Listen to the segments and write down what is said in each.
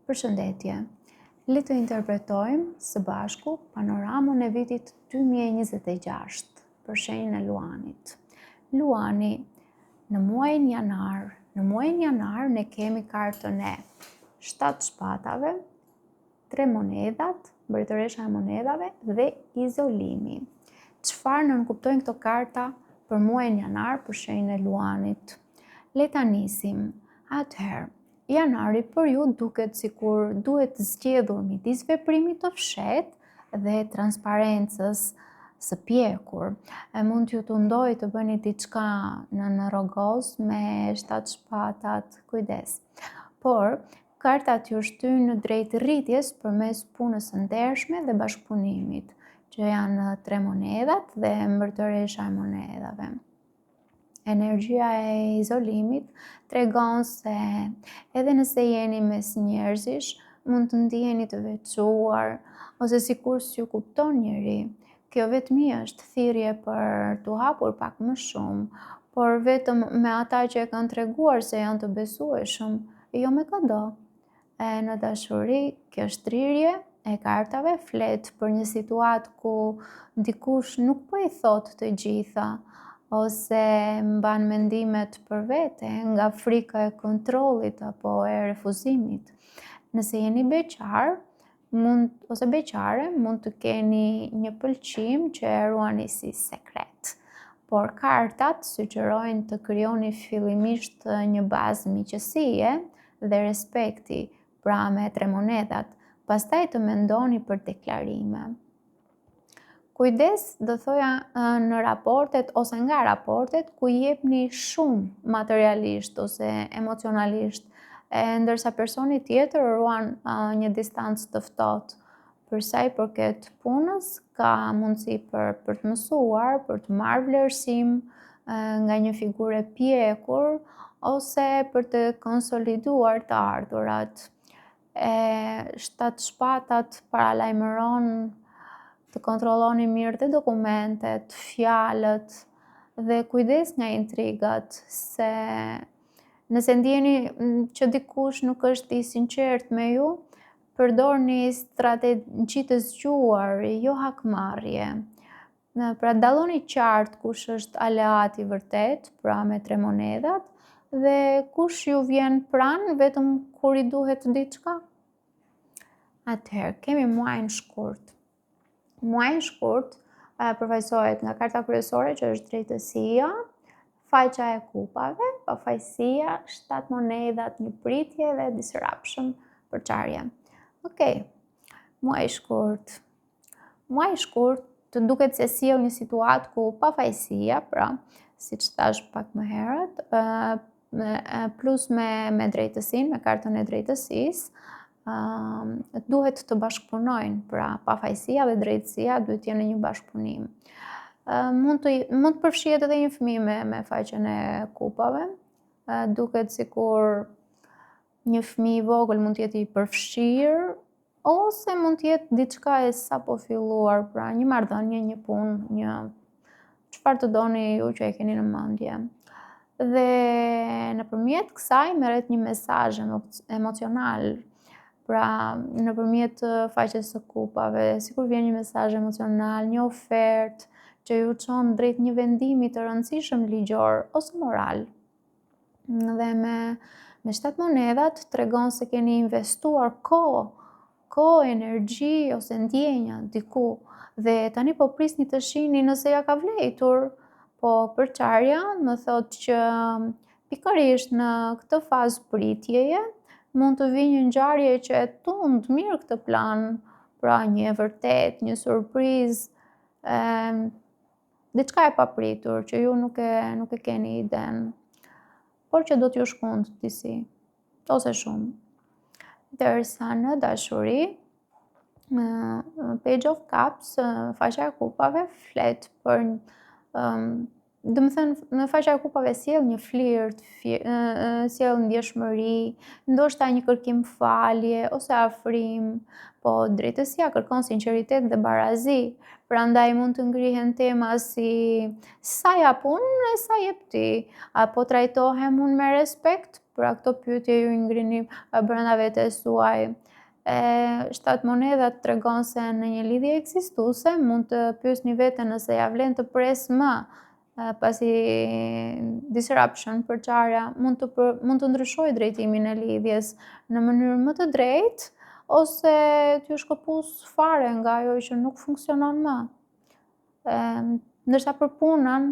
Përshëndetje, le të interpretojmë së bashku panoramën e vitit 2026 për shenjën e Luanit. Luani, në muajin janar ne kemi kartën e 7 shpatave, 3 monedhat, mbretëresha e monedhave dhe izolimi. Çfarë nënkuptojnë këto karta për muajin janar për shenjën e Luanit? Le ta nisim. Atëherë, janari për ju duket sikur duhet zgjedhur midis veprimit të fshehtë dhe transparencës së pjekur. Mund t'ju tundoj të bëni diçka në rrogos me 7 shpatat, kujdes. Por, kartat ju shtyjnë në drejt rritjes përmes punës së ndershme dhe bashkëpunimit, që janë 3 monedhat dhe mbretëresha e monedhave. Energjia e izolimit tregon se edhe nëse jeni mes njerëzish, mund të ndiheni të veçuar, ose sikur s'ju kupton njëri. Kjo vetmi është thirrje për t'u hapur pak më shumë, por vetëm me ata që e kanë treguar se janë të besueshëm, jo me kudo. Në dashuri, kjo shtrirje e kartave flet për një situatë ku dikush nuk po i thot të gjitha, ose mban mendimet për vete nga frika e kontrollit apo e refuzimit. Nëse jeni beqar ose beqare, mund të keni një pëlqim që e ruani si sekret. Por kartat sugjerojnë të krijoni fillimisht një bazë miqësie dhe respekti, pra me 3 monedhat, pastaj të mendoni për deklarime. Kujdes, do thoja, në raportet ose nga raportet ku jepni shumë materialisht ose emocionalisht, ndërsa personi tjetër ruan një distancë të ftohtë. Për sa i përket punës, ka mundësi për të mësuar, për të marrë vlerësim nga një figurë e pjekur ose për të konsoliduar të ardhurat. 7 shpatat paralajmëron të kontrolloni mirë dhe dokumentet, fjalët dhe kujdes nga intrigat, se nëse ndjeni që dikush nuk është i sinqert me ju, përdorni strategji të zgjuar, jo hakmarrje. Pra dalloni qartë kush është aleat i vërtet, pra me 3 monedhat, dhe kush ju vjen pranë vetëm kur i duhet diçka. Atëherë, kemi muajin shkurt. Muaji shkurt përfaqësohet nga karta kryesore që është drejtësia, faqja e kupave, pafajësia, 7 monedhat, një pritje dhe disruption, përçarje. Okej, muaji shkurt. Muaji shkurt të duket se sjell një situatë ku pafajësia, pra, siç thash pak më herët, plus me drejtësinë, me kartën e drejtësisë, duhet të bashkëpunojnë, pra pafajësia dhe drejtësia duhet të jenë në një bashkëpunim. Mund të përfshihet edhe një fëmijë me faqen e kupave. Duket sikur një fëmijë i vogël mund të jetë i përfshirë, ose mund të jetë diçka e sapo filluar, pra një marrëdhënie, një punë, çfarë të doni ju që e keni në mendje. Dhe nëpërmjet kësaj merret një mesazh emocional. Pra, nëpërmjet faqes së kupave, sikur vjen një mesazh emocional, një ofertë që ju çon drejt një vendimi të rëndësishëm ligjor ose moral. Dhe me 7 monedhat tregon se keni investuar kohë, energji ose ndjenja diku, dhe tani po prisni të shihni nëse ja ka vlerëtur. Po përçarja më thotë që pikërisht në këtë fazë pritjeje mund të vijë një ngjarje që e tund mirë këtë plan, pra një e vërtet, një surprizë, diçka e papritur që ju nuk e keni iden, por që do t'ju shkund disi, ose shumë. Ndërsa në dashuri, Page of Cups, faqja e kupave, flet për në faqja e kupave sjell një flirt, sjell ndjeshmëri, ndoshta një kërkim falje ose afrim, po drejtësia kërkon sinqeritet dhe barazi. Prandaj mund të ngrihen tema si sa jap unë e sa jep ti, apo trajtohem unë me respekt, Për këto pyetje ju ngrini brenda vetes suaj. 7 monedat tregon se në një lidhje ekzistuese mund të pyesni veten nëse ja vlen të pres më, pasi disruption, përçarja, mund të ndryshojë drejtimin e lidhjes në mënyrë më të drejtë ose t'ju shkëpus fare nga ajo që nuk funksionon më. Ndërsa për punën,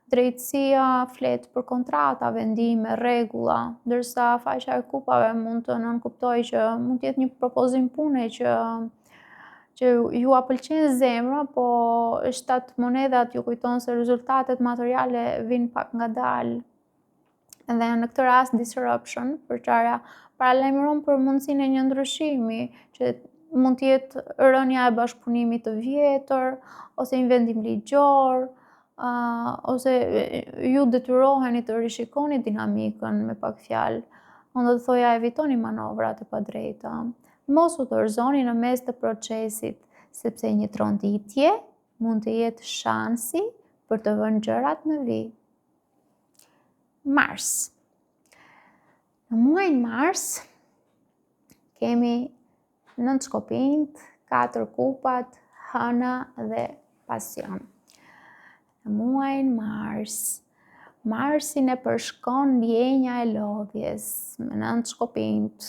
drejtësia flet për kontrata, vendime, rregulla, ndërsa faqja e kupave mund të nënkuptojë që mund të jetë një propozim pune që ju a pëlqen zemra, po 7 monedat ju kujton se rezultatet materiale vijnë pak ngadalë. Dhe në këtë rast disruption, përçarja paralajmëron për mundësinë e një ndryshimi që mund të jetë rënja e bashkëpunimit të vjetër ose një vendim ligjor, ose ju detyroheni të rishikoni dinamikën, me pak fjalë. Unë do të thoja evitoni manovrat e padrejta. Mos u dorëzoni në mes të procesit, sepse një tronditje mund të jetë shansi për të vënë gjërat në vijë. Mars. Në muajin Mars kemi 9 shkopinjt, 4 kupat, hëna dhe pasion. Në muajin Mars, Marsin e përshkon ndjenja e lodhjes me 9 shkopinjt.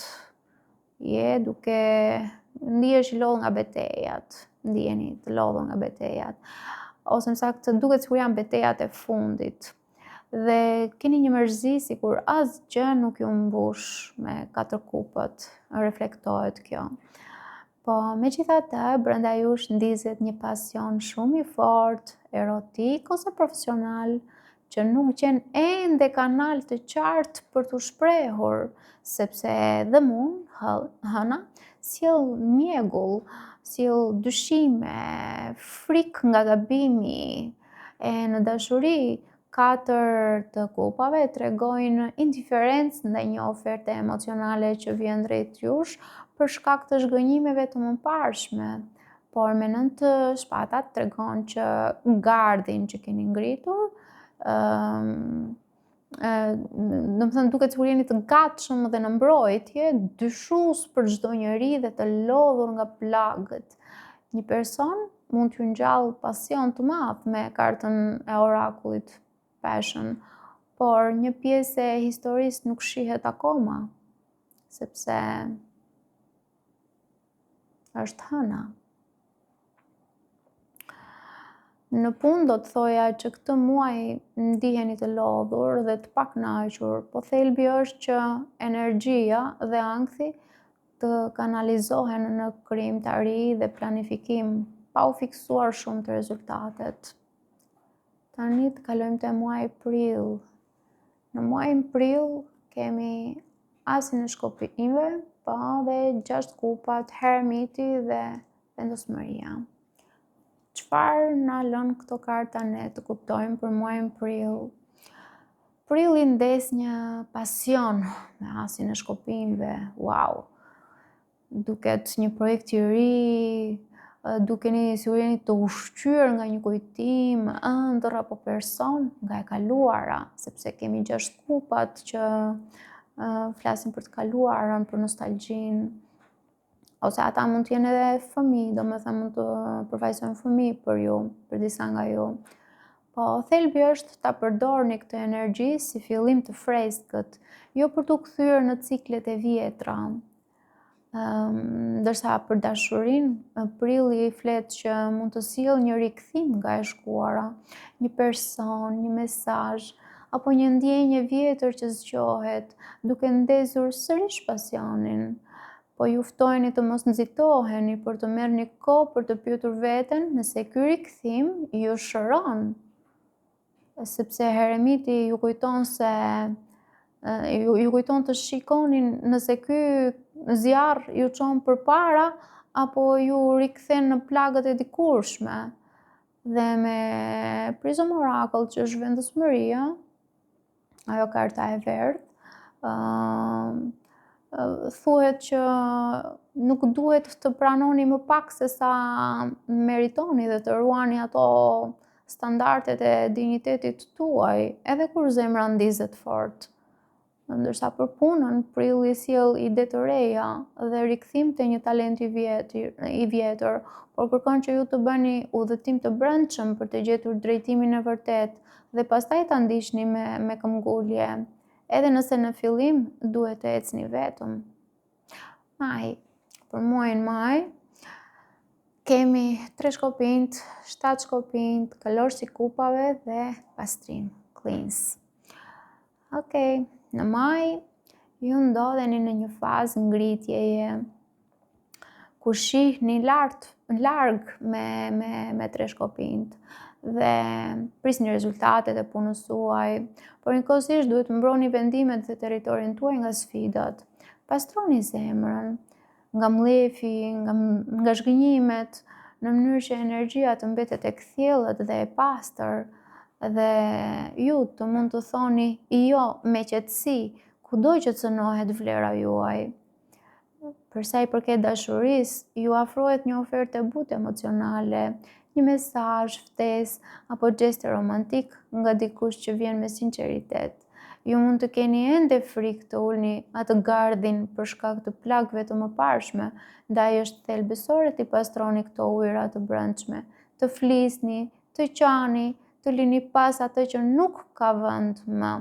Ndihesh i lodhur nga betejat, ndjeni të lodhur nga betejat, ose më saktë duket sikur janë betejat e fundit. Dhe keni një mërzi sikur asgjë nuk ju mbush me 4 kupët, reflektohet kjo. Po megjithatë, brenda jush ndizet një pasion shumë i fortë, erotik ose profesional, që nuk gjen ende kanal të qartë për t'u shprehur, sepse dhe hëna sjell mjegull, sjell dyshime, frikë nga gabimi. Në dashuri, 4 të kupave tregojnë indiferencë ndaj një oferte emocionale që vjen drejt jush për shkak të zhgënjimeve të mëparshme. Por me 9 të shpatat tregon që gardhin që keni ngritur, duket sikur jeni të gatshëm dhe në mbrojtje, dyshues për çdo njeri dhe të lodhur nga plagët. Një person mund t'ju ngjall pasion të madh me kartën e orakullit Passion, por një pjesë e historisë nuk shihet akoma, sepse është hëna. Në punë do të thoja që këtë muaj ndiheni të lodhur dhe të pakënaqur, po thelbi është që energjia dhe ankthi të kanalizohen në krijimtari dhe planifikim, pa u fiksuar shumë të rezultatet. Tani të kalojmë te muaji prill. Në muajin prill kemi asin e shkopinjve, po dhe 6 kupat, hermiti dhe vendosmëria. Çfarë na lën këto karta ne të kuptojmë për muajin prill? Prilli ndes një pasion me asin e shkopinjve. Wow! Duket një projekt i ri, dukeni sikur jeni të ushqyer nga një kujtim, ëndër apo person nga e kaluara, sepse kemi 6 kupat që flasin për të kaluarën, për nostalgjinë. Ose ata mund të jenë edhe fëmijë, domethënë mund të përfaqësojnë fëmijë për ju, për disa nga ju. Po thelbi është ta përdorni këtë energji si fillim të freskët, jo për t'u kthyer në ciklet e vjetra. Ndërsa për dashurinë, prilli flet që mund të sjellë një rikthim nga e shkuara, një person, një mesazh apo një ndjenjë vjetër që zgjohet, duke ndezur sërish pasionin. Po ju ftojeni të mos nxitoheni, por të merrni kohë për të pyetur veten nëse ky rikthim ju shëron. Sepse Heremiti ju kujton të shikonin nëse ky zjarr ju çon përpara apo ju rikthen në plagët e dikurshme. Dhe me Prism Oracle, që është vendosmëria, ajo karta e verdhë, thuhet që nuk duhet të pranoni më pak se sa meritoni dhe të ruani ato standardet e dinjitetit tuaj, edhe kur zemra ndizet fort. ndërsa për punën, prilli sjell ide të reja dhe rikthim të një talenti i vjetër, por kërkon që ju të bëni udhëtim të brendshëm për të gjetur drejtimin e vërtet dhe pastaj ta ndiqni me këmbgulje, edhe nëse në fillim duhet të ecni vetëm. Maj. Për muajin maj kemi 3 shkopinjt, 7 shkopinjt, kalorësi i kupave dhe pastrim, cleanse. Okej, në maj ju ndodheni në një fazë ngritjeje ku shihni larg me 3 shkopinjt dhe prisni rezultatet e punës suaj, por njëkohësisht duhet mbroni vendimet dhe territorin tuaj nga sfidat. Pastroni zemrën nga mlefi, nga zhgënjimet, në mënyrë që energjia të mbetet e kthjellët dhe e pastër dhe ju të mund të thoni jo me qetësi kudo që të cënohet vlera juaj. Për sa i përket dashurisë, ju afrohet një ofertë e butë emocionale, një mesazh, ftesë apo gest romantik nga dikush që vjen me sinqeritet. Ju mund të keni ende frikë të ulni atë gardhin për shkak të plagëve të mëparshme, ndaj është thelbësore t'i pastroni këto ujëra të brendshme, të flisni, të qani, të lini pas atë që nuk ka vend më.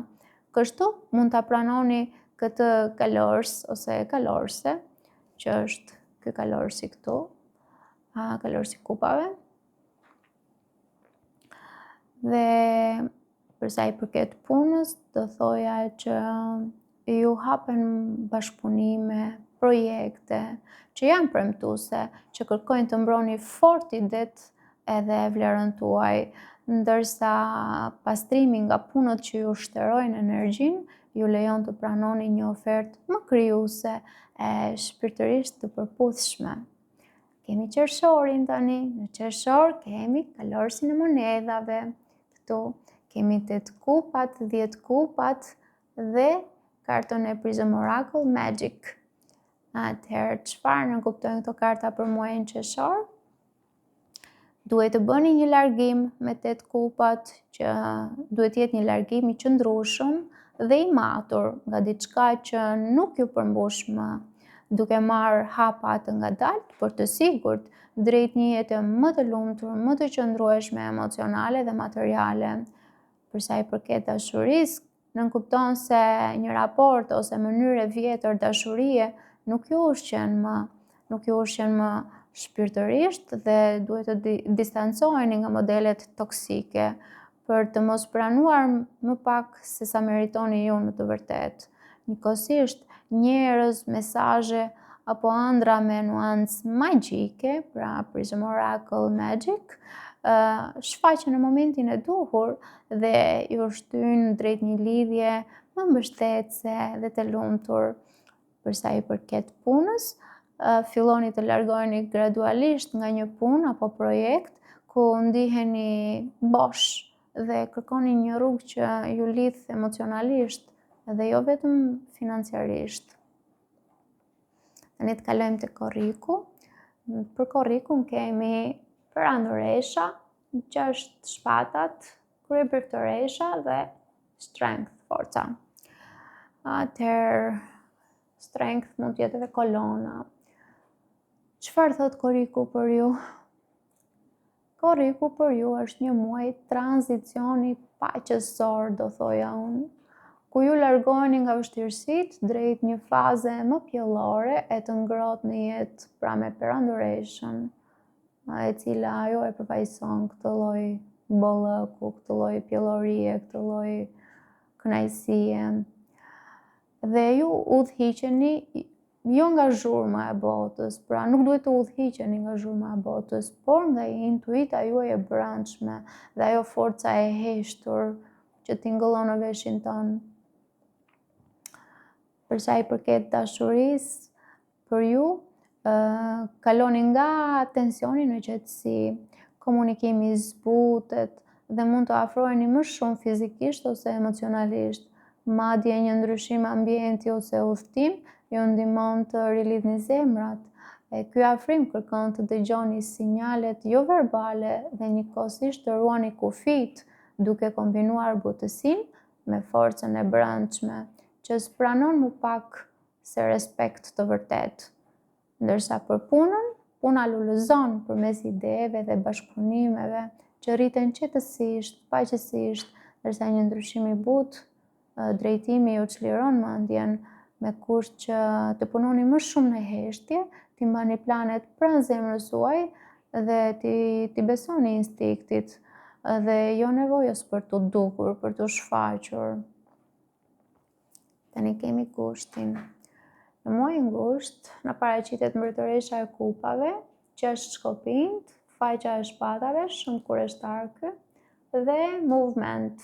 Kështu mund ta pranoni këtë kalors ose kalorse, që është ky kalorsi këtu, kalorsi kupave. Dhe për sa i përket punës, do thoja që ju hapen bashkëpunime, projekte që janë premtuese, që kërkojnë të mbroni fort idet edhe vlerën tuaj, ndërsa pastrimi nga punët që ju shterojnë energjinë ju lejon të pranoni një ofertë më krijuese e shpirtërisht të përputhshme. Kemi qershorin tani, në qershor kemi kalorsin e monedhave, këtu kemi 8 kupat, 10 kupat dhe karton e Prism Oracle Magic. Atëherë, çfarë nënkuptojnë këto karta për muajin qershor? Duhet të bëni një largim me 8 kupat, që duhet jetë një largim i qëndrueshëm dhe i matur nga diçka që nuk ju përmbush më, duke marrë hapa të ngadaltë, por të sigurt, drejt një jete më të lumtur, më të qëndrueshme emocionale dhe materiale. Për sa i përket dashurisë, nënkupton se një raport ose mënyrë e vjetër dashurie nuk ju ushqen më shpirtërisht dhe duhet të distancoheni nga modelet toksike për të mos pranuar më pak se sa meritoni ju në të vërtetë. Njëkohësisht, njerëz, mesazhe apo ëndra me nuancë magjike, pra Prism Oracle Magic, shfaqen në momentin e duhur dhe ju shtyn drejt një lidhje më mbështetëse dhe të lumtur. Për sa i përket punës, filloni të largoheni gradualisht nga një punë apo projekt ku ndiheni bosh dhe kërkoni një rrugë që ju lidh emocionalisht dhe jo vetëm financiarisht. Tani të kalojmë te korriku. Për korrikun kemi perandoresha, 6 shpatat, kryebreftoresha dhe strength, forca. Atëherë, strength mund të jetë edhe kolona. Çfarë thot korriku për ju? Korriku për ju është një muaj tranzicioni paqësor, do thoja unë, ku ju largoheni nga vështirësitë drejt një faze më pjellore e të ngrohtë në jetë, pra me perandoreshën, e cila ajo e përfaqëson këtë lloj bollëku, këtë lloj pjellorie, këtë lloj kënaqësie. Dhe ju udhhiqeni jo nga zhurma e botës, pra nuk duhet të udhhiqeni nga zhurma e botës, por nga intuita juaj e brendshme dhe ajo forca e heshtur që tingëllon në veshin tonë. Për sa i përket dashurisë, për ju, kaloni nga tensioni në qetësi, komunikimi zbutet dhe mund të afroheni më shumë fizikisht ose emocionalisht. Madje një ndryshim ambienti ose udhtim ju ndihmon të rilidhni zemrat. Ky afrim kërkon të dëgjoni sinjalet jo verbale dhe njëkohësisht të ruani kufijt, duke kombinuar butësinë me forcën e brendshme, që s'pranon më pak se respekt të vërtet. Ndërsa për punën, puna lullëzon përmes ideve dhe bashkëpunimeve që rriten qetësisht, paqësisht, ndërsa një ndryshim i butë, drejtimi ju çliron mendjen me kusht që të punoni më shumë në heshtje, t'i mbani planet pranë zemrës suaj dhe t'i besoni instiktit dhe jo nevojës për t'u dukur, për t'u shfaqur. Tani kemi kushtin. Në muajin gusht, na paraqitet Mbretëresha e Kupave, 6 shkopinjt, faqja e shpatave, shumë kureshtarkë dhe movement,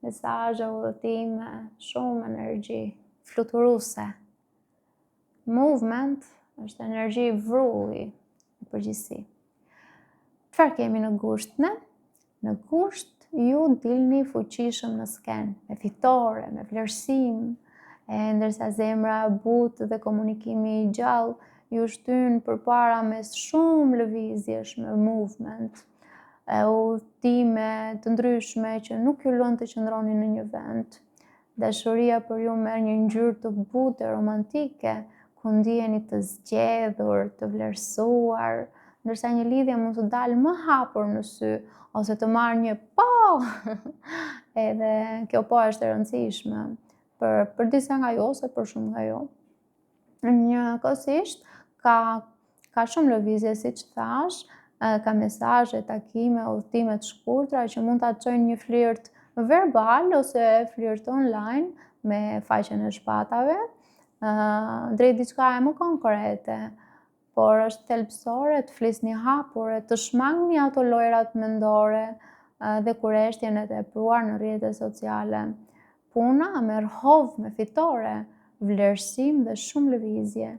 mesazhe, udhëtime, shumë energji fluturuese. Movement është energji vrulli në përgjithësi. Çfarë kemi në gusht ne? Në gusht ju dilni fuqishëm në skenë, me fitore, me vlerësim, ndërsa zemra e butë dhe komunikimi i gjallë ju shtyn përpara mes shumë lëvizjesh me movement, udhëtime të ndryshme që nuk ju lën të qëndroni në një vend. Dashuria për ju merr një ngjyrë të butë e romantike, ku ndiheni të zgjedhur, të vlerësuar, ndërsa një lidhje mund të dalë më hapur në sy, ose të marrë një po, edhe kjo po është e rëndësishme për disa nga ju ose për shumë nga ju. Njëkohësisht, ka shumë lëvizje, siç thash, ka mesazhe, takime, udhëtime të shkurtra që mund ta çojnë një flirt verbal ose flirt online me faqen e shpatave, drejt diçka e më konkrete, por është thelbësore të flisni hapur, të shmangni ato lojrat mendore dhe kureshtjen e tepruar në rrjetet sociale. Puna merr hov me fitore, vlerësim dhe shumë lëvizje.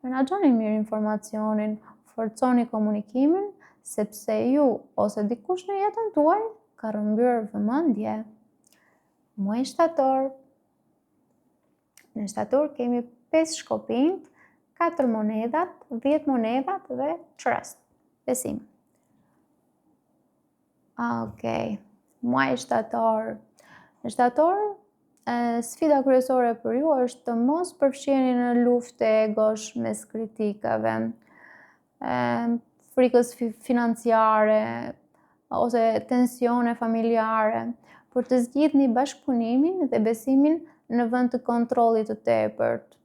Menaxhoni mirë informacionin, forconi komunikimin, sepse ju ose dikush në jetën tuaj ka rrëmbyer vëmendje. Muaji shtator. Në shtator kemi 5 shkopinjt, 4 monedhat, 10 monedhat dhe trust, besim. Okej, muaji shtator. Në shtator, sfida kryesore për ju është të mos përfshiheni në luftë egosh mes kritikave, frikës financiare ose tensione familjare, për të zgjidhni bashkëpunimin dhe besimin në vend të kontrollit të tepërt.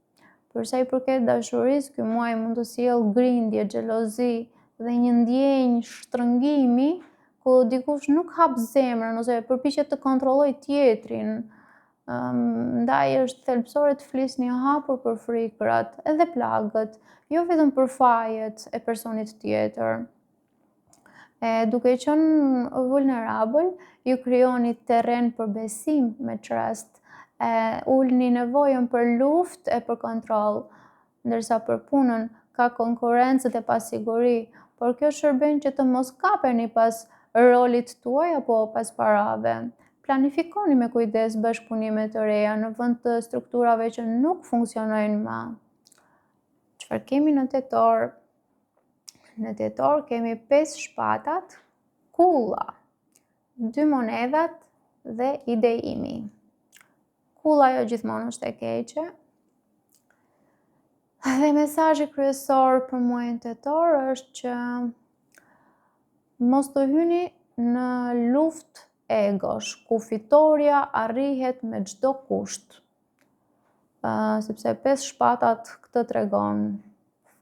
Për sa i përket dashurisë, ky muaj mund të sjellë grindje, xhelozi dhe një ndjenjë shtrëngimi ku dikush nuk hap zemrën ose përpiqet të kontrollojë tjetrin. Ndaj është thelbësore të flisni hapur për frikërat edhe plagët, jo vetëm për fajet e personit tjetër. Duke qenë vulnerabël, ju krijoni terren për besim me trust, ulni nevojën për luftë e për kontroll, ndërsa për punën ka konkurrencë dhe pasiguri, por kjo shërben që të mos kapeni pas rolit tuaj apo pas parave. Planifikoni me kujdes bashkëpunime të reja në vend të strukturave që nuk funksionojnë më. Çfarë kemi në tetor? Në tetor kemi 5 shpatat, kulla, 2 monedhat dhe idejimi. Kulla jo gjithmonë është e keqe. Dhe mesazhi kryesor për muajin tetor është që mos të hyni në luftë egosh, ku fitoria arrihet me çdo kusht. Sepse 5 shpatat këtë tregon,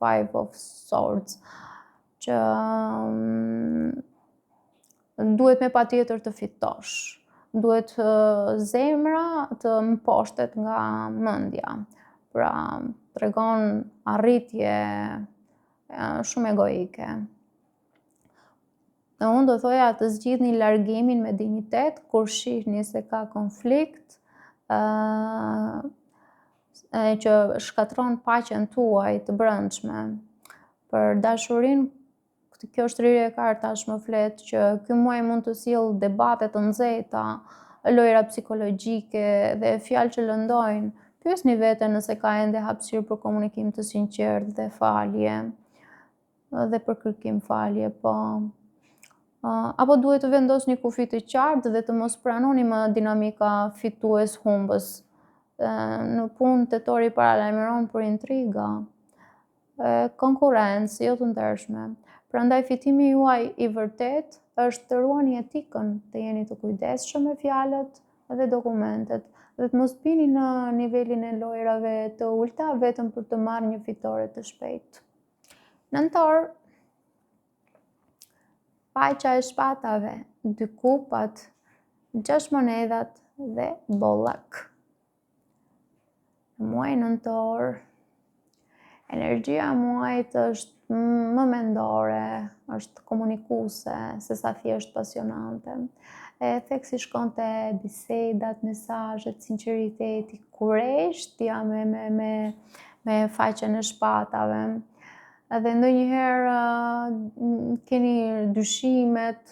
5 of swords, që duhet me patjetër të fitosh. Duhet zemra të mposhtet nga mendja. Pra, tregon arritje shumë egoike. Unë do thoja të zgjidhni largimin me dinjitet kur shihni se ka konflikt që shkatron paqen tuaj të brendshme. Për dashurinë, kjo shtrirje e kartash më flet që ky muaj mund të sjellë debate të nxehta, lojra psikologjike dhe fjalë që lëndojnë. Pyesni veten nëse ka ende hapësirë për komunikim të sinqertë dhe falje, dhe për kërkim falje, po. Apo duhet të vendosni kufi të qartë dhe të mos pranoni më dinamika fitues-humbës. në punë tetori paralajmëron për intriga, konkurrencë jo të ndershme. Prandaj fitimi juaj i vërtet është të ruani etikën, të jeni të kujdesshëm me fjalët dhe dokumentet, dhe të mos bini në nivelin e lojrave të ulta vetëm për të marrë një fitore të shpejtë. Nëntor, paqja e shpatave, 2 kupat, 6 monedat dhe bollak. Në muajin nëntor, energjia e muajit është më mendore, është komunikuese, sesa thjesht pasionante. E theksi shkon te bisedat, mesazhet, sinqeriteti, kurreshtja me faqen e shpatave. Edhe ndonjëherë keni dyshimet,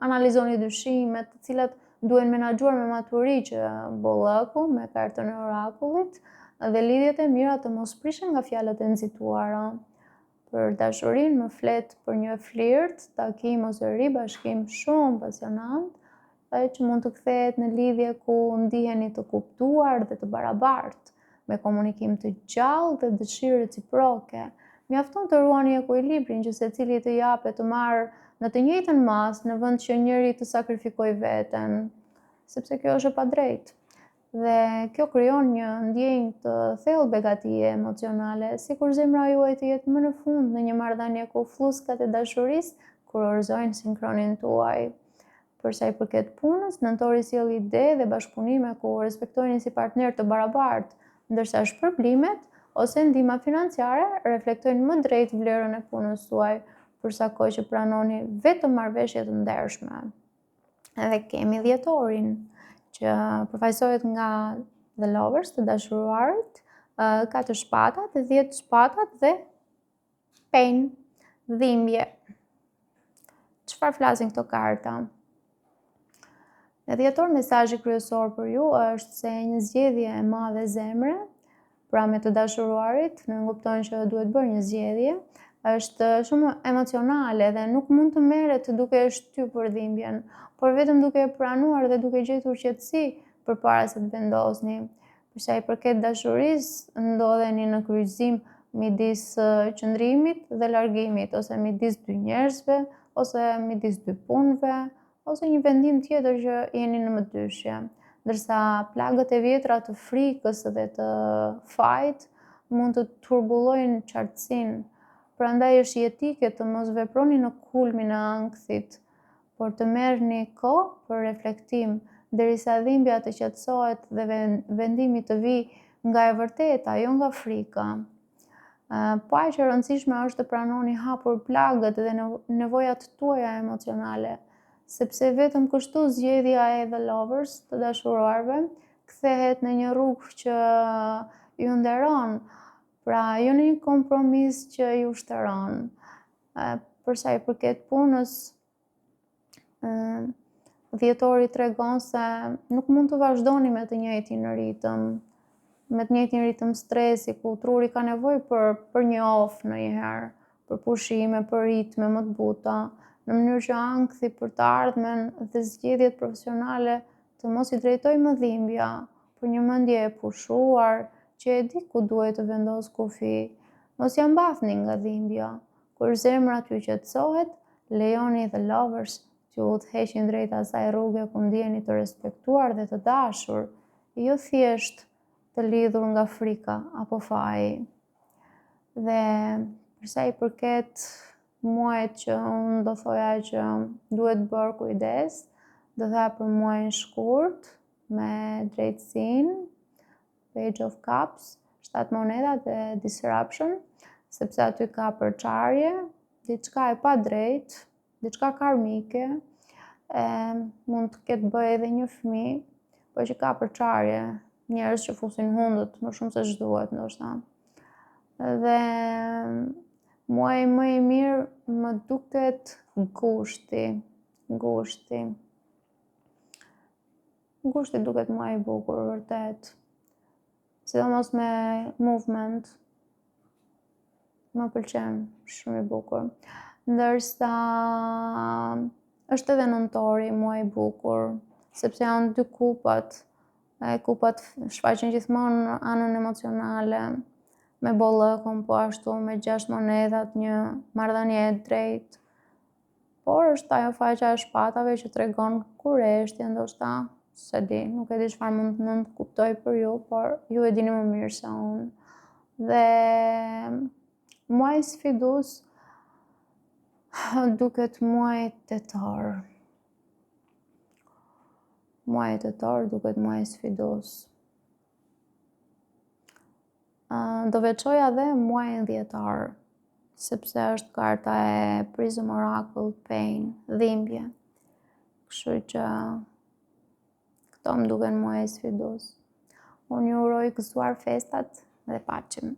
analizoni dyshimet, të cilat duhen menaxhuar me maturi që bollaku me kartën e orakullit, dhe lidhjet e mira të mos prishen nga fjalët e nxituara. Për dashurinë më flet për një flirt, takim ose ribashkim shumë pasionant, që mund të kthehet në lidhje ku ndiheni të kuptuar dhe të barabartë, me komunikim të gjallë dhe dëshirë reciproke. Mjafton të ruani ekuilibrin që secili të japet të marrë në të njëjtën masë në vend që njëri të sakrifikojë veten, sepse kjo është e padrejtë. Dhe kjo krijon një ndjenjë të thellë begatije emocionale, sikur zemra juaj të jetë më në fund në një marrëdhënie ku flluzkat e dashurisë kurorëzojnë sinkronin tuaj. Për sa i përket punës, nëntori sjell ide dhe bashkëpunime ku respektoheni si partner të barabartë, ndërsa shpërblimet ose ndihma financiare reflektojnë më drejt vlerën e punës tuaj, për sa kohë që pranoni vetëm marrëveshje të ndershme. Edhe kemi dhjetorin, që përfaqësohet nga The Lovers, të dashuruarit, 4 shpatat, 10 shpatat dhe penj, dhimbje. Çfarë flasin këto karta? Në dhjetor, mesazhi kryesor për ju është se një zgjedhje e madhe zemre, pra me të dashuruarit, ne kuptojmë që duhet bërë një zgjedhje, është shumë emocionale dhe nuk mund të merret duke e shtypur dhimbjen, por vetëm duke e pranuar dhe duke gjetur qetësi përpara se të vendosni. Për sa i përket dashurisë, ndodheni në kryqëzim midis qëndrimit dhe largimit, ose midis 2 njerëzve, ose midis 2 punëve, ose një vendim tjetër që jeni në mëdyshje. Ndërsa plagët e vjetra të frikës dhe të fajit mund të turbullojnë qartësinë. Prandaj është jetike të mos veproni në kulmin e ankthit, por të merrni kohë për reflektim, derisa dhimbja të qetësohet dhe vendimi të vijë nga e vërteta, jo nga frika. Po aq e rëndësishme është të pranoni hapur plagët dhe nevojat tuaja emocionale, sepse vetëm kështu zgjedhja e The Lovers, të dashuruarve, kthehet në një rrugë që ju nderon, pra jo në një kompromis që ju shtëron. Për sa i përket punës, dhjetori tregon se nuk mund të vazhdoni me të njëjtin ritëm stresi, ku truri ka nevojë për një off ndonjëherë, për pushime, për ritme më të buta, në mënyrë që ankthi për të ardhmen dhe zgjedhjet profesionale të mos i drejtojë më dhimbja, për një mendje e pushuar, që e di ku duhet të vendos kufi. Mos ja mbathni nga dhimbja. Kur zemra t'ju qetësohet, lejoni The Lovers t'ju udhëheqin drejt asaj rruge ku ndiheni të respektuar dhe të dashur, jo thjesht të lidhur nga frika apo faji. Dhe për sa i përket muajit që unë do thoja që duhet bërë kujdes, do thoya për muajin shkurt, me drejtësinë, Page of Cups, 7 moneda dhe Disruption, sepse aty ka përçarje, diçka e padrejtë, diçka karmike, mund të ketë bëjë edhe një fëmijë, por që ka përçarje, njerëz që fusin hundët më shumë se ç'duhet ndoshta. Dhe muaji më i mirë më duket gushti. Gushti duket muaj i bukur, vërtet. Sidomos me movement, më pëlqen, shumë i bukur. Ndërsa është edhe nëntori muaj i bukur, sepse janë 2 kupat, kupat shfaqen gjithmonë anën emocionale, me bollëkun, po ashtu me 6 monedhat, një marrëdhënie e drejtë. Por është ajo faqja e shpatave që tregon kurreshtje, ndoshta, se di, nuk e di çfarë mund të kuptoj për ju, por ju e dini më mirë se unë. Dhe muaji sfidues duket muaji tetor. Muaji tetor duket muaji sfidues. Do veçoja dhe muajin dhjetor, sepse është karta e Prism Oracle, Pain, dhimbje. Kështu që këto më duken muaji sfidues. Unë ju uroj gëzuar festat dhe paqen.